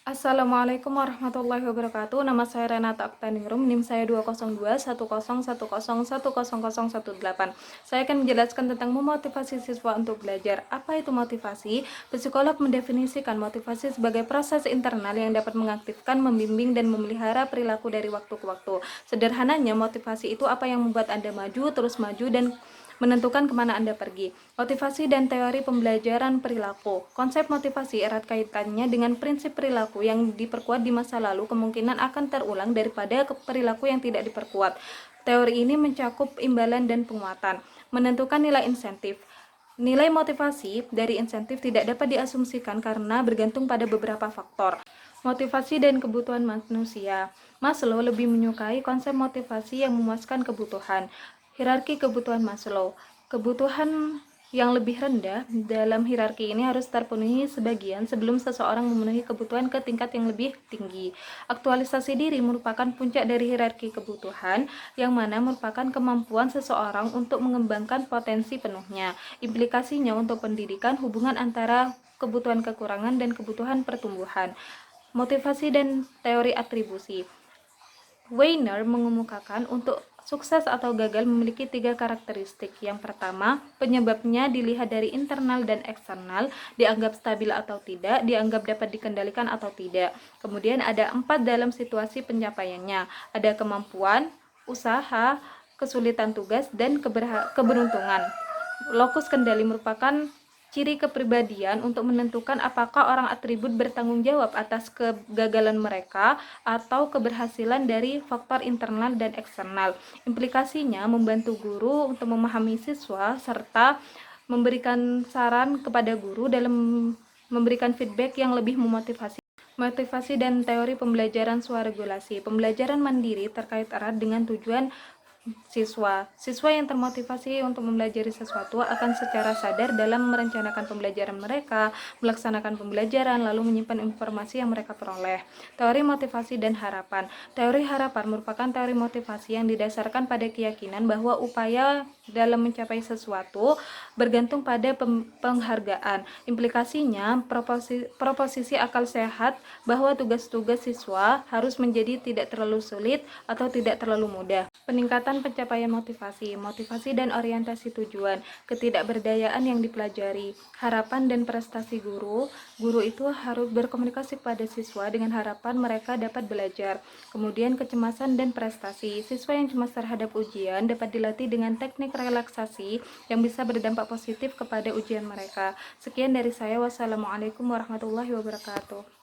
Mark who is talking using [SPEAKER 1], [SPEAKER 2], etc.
[SPEAKER 1] Assalamualaikum warahmatullahi wabarakatuh. Nama saya Renata Oktaningrum, NIM saya 2021011001018. Saya akan menjelaskan tentang memotivasi siswa untuk belajar. Apa itu motivasi? Psikolog mendefinisikan motivasi sebagai proses internal yang dapat mengaktifkan, membimbing, dan memelihara perilaku dari waktu ke waktu. Sederhananya, motivasi itu apa yang membuat Anda maju, terus maju, dan menentukan kemana Anda pergi. Motivasi dan teori pembelajaran perilaku. Konsep motivasi erat kaitannya dengan prinsip perilaku yang diperkuat di masa lalu kemungkinan akan terulang daripada perilaku yang tidak diperkuat. Teori ini mencakup imbalan dan penguatan. Menentukan nilai insentif. Nilai motivasi dari insentif tidak dapat diasumsikan karena bergantung pada beberapa faktor. Motivasi dan kebutuhan manusia. Maslow lebih menyukai konsep motivasi yang memuaskan kebutuhan. Hierarki kebutuhan Maslow. Kebutuhan yang lebih rendah dalam hierarki ini harus terpenuhi sebagian sebelum seseorang memenuhi kebutuhan ke tingkat yang lebih tinggi. Aktualisasi diri merupakan puncak dari hierarki kebutuhan, yang mana merupakan kemampuan seseorang untuk mengembangkan potensi penuhnya. Implikasinya untuk pendidikan, hubungan antara kebutuhan kekurangan dan kebutuhan pertumbuhan. Motivasi dan teori atribusi. Weiner mengemukakan untuk sukses atau gagal memiliki 3 karakteristik. Yang pertama, penyebabnya dilihat dari internal dan eksternal, dianggap stabil atau tidak, dianggap dapat dikendalikan atau tidak. Kemudian ada 4 dalam situasi pencapaiannya. Ada kemampuan, usaha, kesulitan tugas, dan keberuntungan. Lokus kendali merupakan ciri kepribadian untuk menentukan apakah orang atribut bertanggung jawab atas kegagalan mereka atau keberhasilan dari faktor internal dan eksternal. Implikasinya membantu guru untuk memahami siswa serta memberikan saran kepada guru dalam memberikan feedback yang lebih memotivasi. Motivasi dan teori pembelajaran swaregulasi. Pembelajaran mandiri terkait erat dengan tujuan siswa. Siswa yang termotivasi untuk mempelajari sesuatu akan secara sadar dalam merencanakan pembelajaran mereka, melaksanakan pembelajaran, lalu menyimpan informasi yang mereka peroleh. Teori motivasi dan harapan. Teori harapan merupakan teori motivasi yang didasarkan pada keyakinan bahwa upaya dalam mencapai sesuatu bergantung pada penghargaan. Implikasinya, proposisi akal sehat bahwa tugas-tugas siswa harus menjadi tidak terlalu sulit atau tidak terlalu mudah. Peningkatan pencapaian motivasi, motivasi dan orientasi tujuan, ketidakberdayaan yang dipelajari, harapan dan prestasi guru. Guru itu harus berkomunikasi kepada siswa dengan harapan mereka dapat belajar. Kemudian kecemasan dan prestasi, siswa yang cemas terhadap ujian dapat dilatih dengan teknik relaksasi yang bisa berdampak positif kepada ujian mereka. Sekian dari saya, wassalamualaikum warahmatullahi wabarakatuh.